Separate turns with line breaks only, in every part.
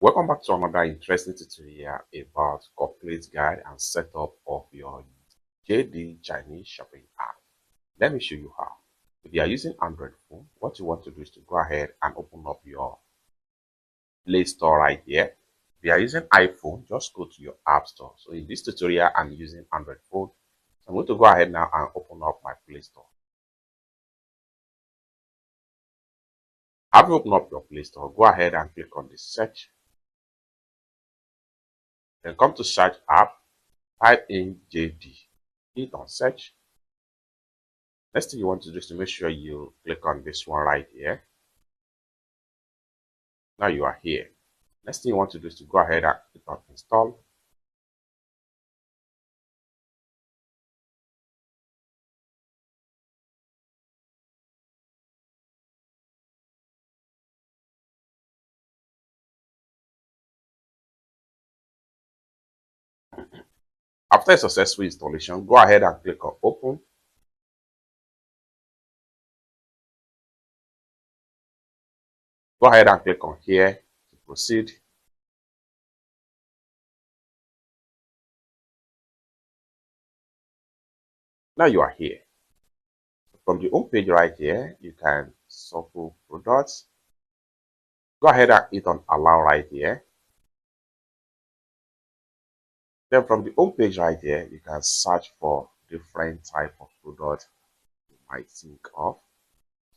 Welcome back to another interesting tutorial about complete guide and setup of your JD Chinese shopping app. Let me show you how. If you are using Android phone, what you want to do is to go ahead and open up your Play Store right here. If you are using iPhone, just go to your App Store. So in this tutorial, I'm using Android phone. So I'm going to go ahead now and open up my Play Store. After you open up your Play Store, go ahead and click on the search. Then come to search app, type in JD. Hit on search. Next thing you want to do is to make sure you click on this one right here. Now you are here. Next thing you want to do is to go ahead and click on install. After a successful installation, go ahead and click on open. Go ahead and click on here to proceed. Now you are here. From the home page right here, you can shuffle products. Go ahead and hit on allow right here. Then from the home page right here, you can search for different type of product you might think of.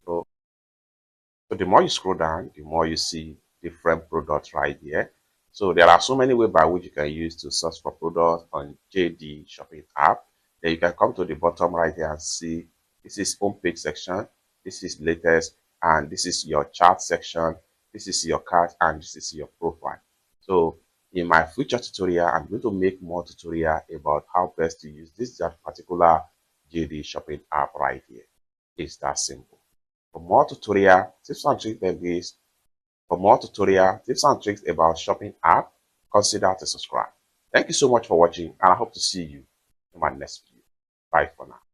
So the more you scroll down, the more you see different products right here. So there are so many ways by which you can use to search for products on JD Shopping app. Then you can come to the bottom right here and see this is homepage section, this is latest, and this is your chart section, this is your cart, and this is your profile. So in my future tutorial, I'm going to make more tutorial about how best to use this particular JD Shopping app right here. It's that simple. For more tutorial tips and tricks like this, for more tutorial tips and tricks about shopping app, consider to subscribe. Thank you so much for watching, and I hope to see you in my next video. Bye for now.